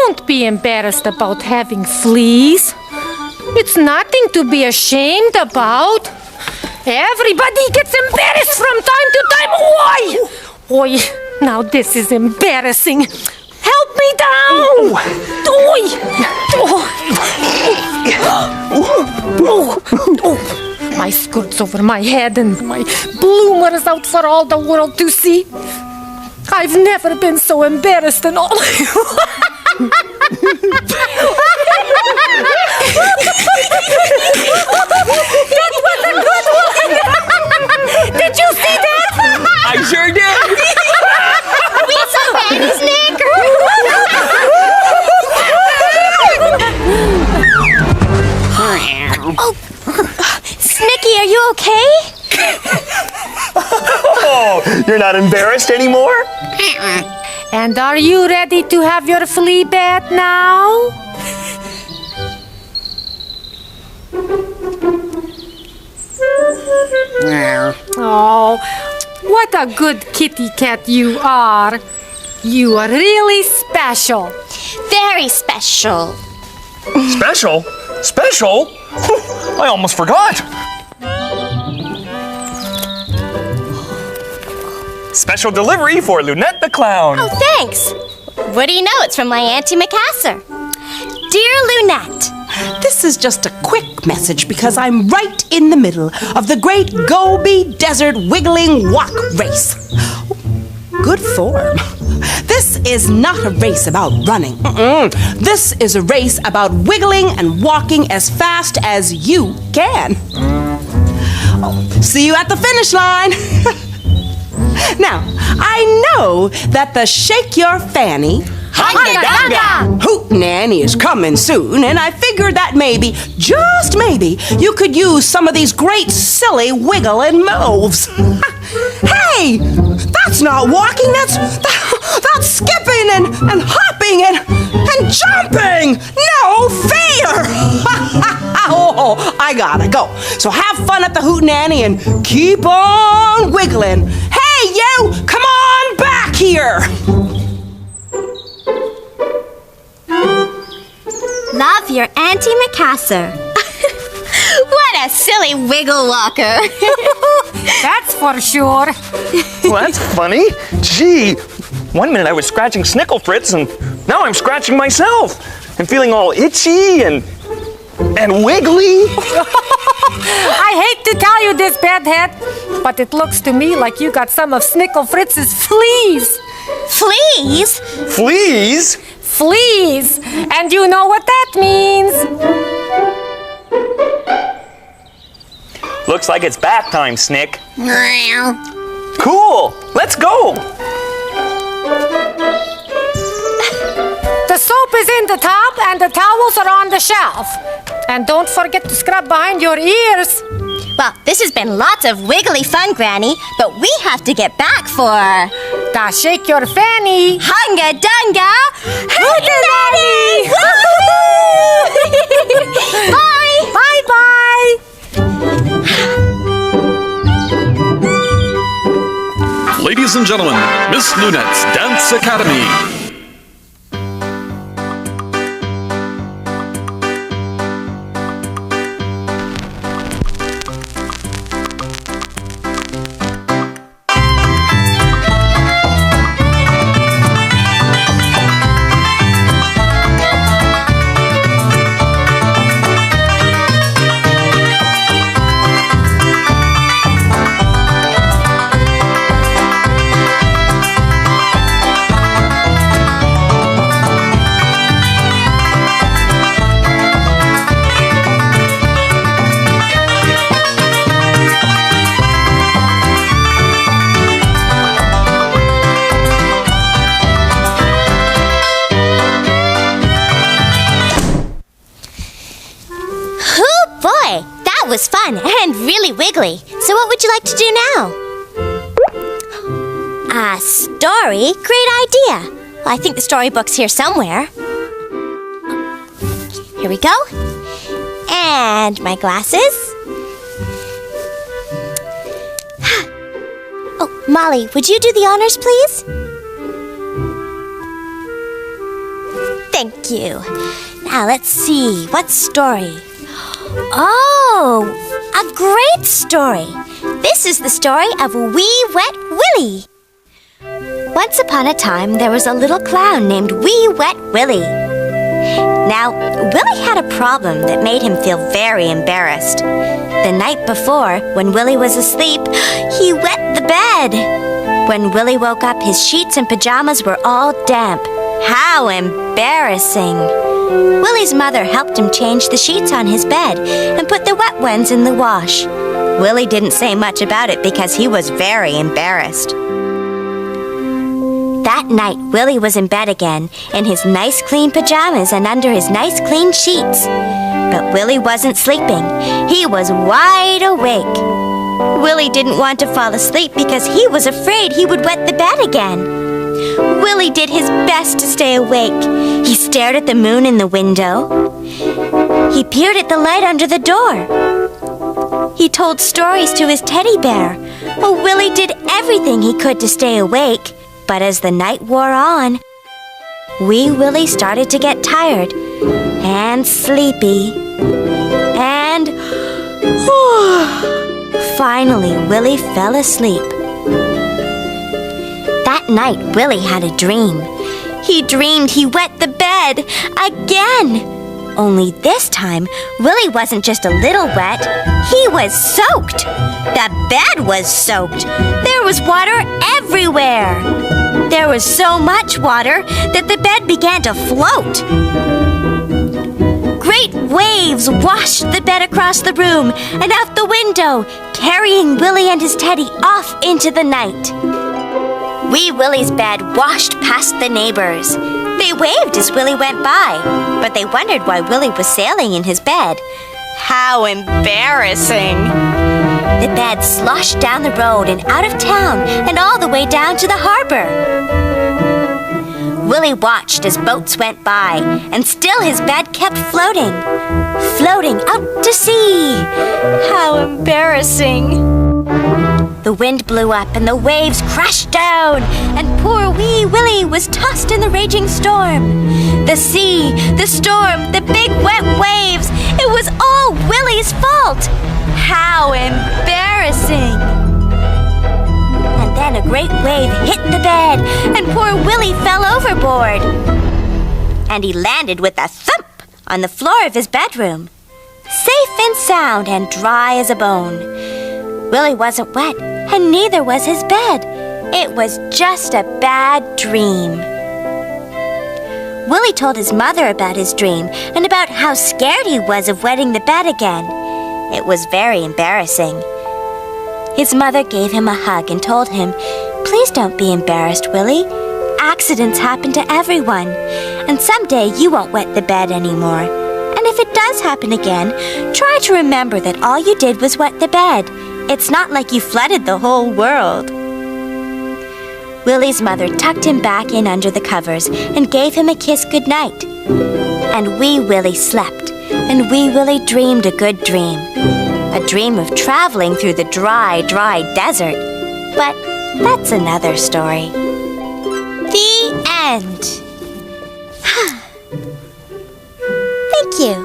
Don't be embarrassed about having fleas. It's nothing to be ashamed about. Everybody gets embarrassed from time to time. Oi, now this is embarrassing. Help me down. My skirt's over my head and my bloomer's out for all the world to see. I've never been so embarrassed in all my That was a good one! Did you see that? I sure did! We saw Granny's Nick! Oh, Snicky, are you okay? Oh, you're not embarrassed anymore? And are you ready to have your flea bath now? Oh, what a good kitty cat you are. You are really special. Very special. Special? Special? I almost forgot. Special delivery for Lunette the Clown. Oh, thanks. What do you know? It's from my Auntie Macassar. Dear Lunette, This is just a quick message because I'm right in the middle of the great Gobi Desert Wiggling Walk Race. Good form. This is not a race about running. This is a race about wiggling and walking as fast as you can. See you at the finish line. Now, I know that the Shake Your Fanny Hootenanny is coming soon, and I figured that maybe, just maybe, you could use some of these great silly wiggling moves. Hey, that's not walking, that's skipping and hopping and jumping. No fear. Oh, I gotta go. So have fun at the Hootenanny and keep on wiggling. Hey, you, come on back here. love your Auntie Macassar. What a silly wiggle walker. That's for sure. Well, that's funny. Gee, one minute I was scratching Snickle Fritz, and now I'm scratching myself. I'm feeling all itchy and wiggly. I hate to tell you this, Bedhead, but it looks to me like you got some of Snickle Fritz's fleas. Fleas? Fleas? Fleas! And you know what that means. Looks like it's bath time, Snick. Cool, let's go. The soap is in the tub and the towels are on the shelf. And don't forget to scrub behind your ears. Well, this has been lots of wiggly fun, Granny, but we have to get back for Da Shake Your Fanny. Hunga Dunga Hootenanny! Bye! Bye-bye. Ladies and gentlemen, Miss Lunette's Dance Academy. That was fun and really wiggly. So what would you like to do now? A story? Great idea. Well, I think the storybook's here somewhere. Here we go. And my glasses. Oh, Molly, would you do the honors, please? Thank you. Now let's see, what story? Oh, a great story. This is the story of Wee Wet Willie. Once upon a time, there was a little clown named Wee Wet Willie. Now, Willie had a problem that made him feel very embarrassed. The night before, when Willie was asleep, he wet the bed. When Willie woke up, his sheets and pajamas were all damp. How embarrassing! Willie's mother helped him change the sheets on his bed and put the wet ones in the wash. Willie didn't say much about it because he was very embarrassed. That night, Willie was in bed again, in his nice clean pajamas and under his nice clean sheets. But Willie wasn't sleeping. He was wide awake. Willie didn't want to fall asleep because he was afraid he would wet the bed again. Willie did his best to stay awake. He stared at the moon in the window. He peered at the light under the door. He told stories to his teddy bear. Oh, Willie did everything he could to stay awake. But as the night wore on, Wee Willie started to get tired and sleepy. And finally, Willie fell asleep. That night, Willie had a dream. He dreamed he wet the bed again. Only this time, Willie wasn't just a little wet. He was soaked. The bed was soaked. There was water everywhere. There was so much water that the bed began to float. Great waves washed the bed across the room and out the window, carrying Willie and his teddy off into the night. Wee Willie's bed washed past the neighbors. They waved as Willie went by, but they wondered why Willie was sailing in his bed. How embarrassing! The bed sloshed down the road and out of town and all the way down to the harbor. Willie watched as boats went by, and still his bed kept floating. Floating out to sea! How embarrassing! The wind blew up and the waves crashed down, and poor Wee Willie was tossed in the raging storm. The sea, the storm, the big wet waves, it was all Willie's fault. How embarrassing! And then a great wave hit the bed, and poor Willie fell overboard. And he landed with a thump on the floor of his bedroom, safe and sound and dry as a bone. Willie wasn't wet, and neither was his bed. It was just a bad dream. Willie told his mother about his dream and about how scared he was of wetting the bed again. It was very embarrassing. His mother gave him a hug and told him, "Please don't be embarrassed, Willie. Accidents happen to everyone, and someday you won't wet the bed anymore. And if it does happen again, try to remember that all you did was wet the bed. It's not like you flooded the whole world." Willie's mother tucked him back in under the covers and gave him a kiss goodnight. And Wee Willie slept, and Wee Willie dreamed a good dream. A dream of traveling through the dry, dry desert. But that's another story. The end. Thank you.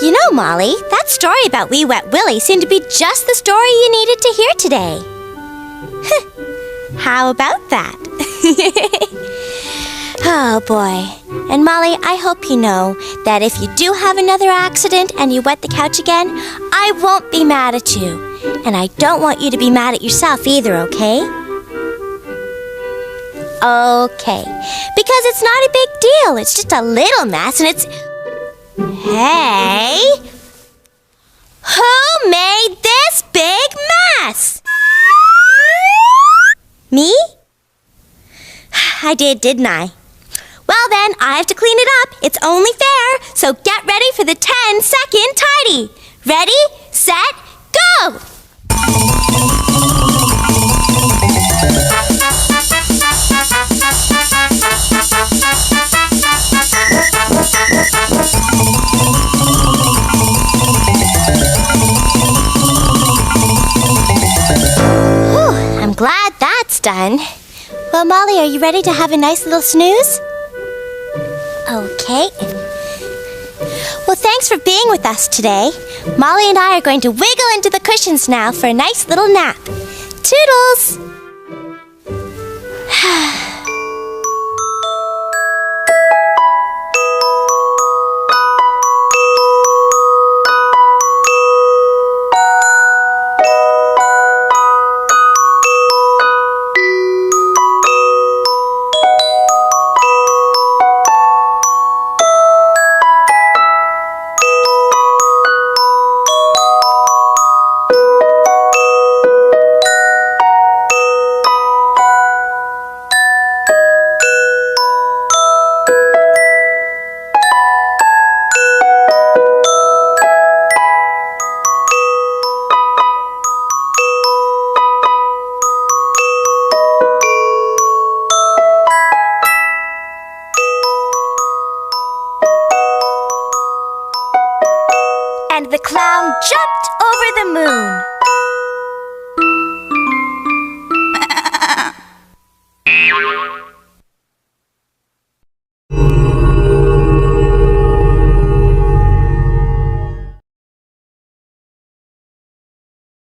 You know, Molly, that story about Wee Wet Willie seemed to be just the story you needed to hear today. How about that? Oh, boy. And Molly, I hope you know that if you do have another accident and you wet the couch again, I won't be mad at you. And I don't want you to be mad at yourself either, okay? Okay. Because it's not a big deal. It's just a little mess and it's... Hey! Who made this big mess? Me? I did, didn't I? Well then, I have to clean it up. It's only fair. So get ready for the 10-second tidy. Ready, set, go! Whew, I'm glad that's done. Well, Molly, are you ready to have a nice little snooze? Okay. Well, thanks for being with us today. Molly and I are going to wiggle into the cushions now for a nice little nap. Toodles! And the clown jumped over the moon.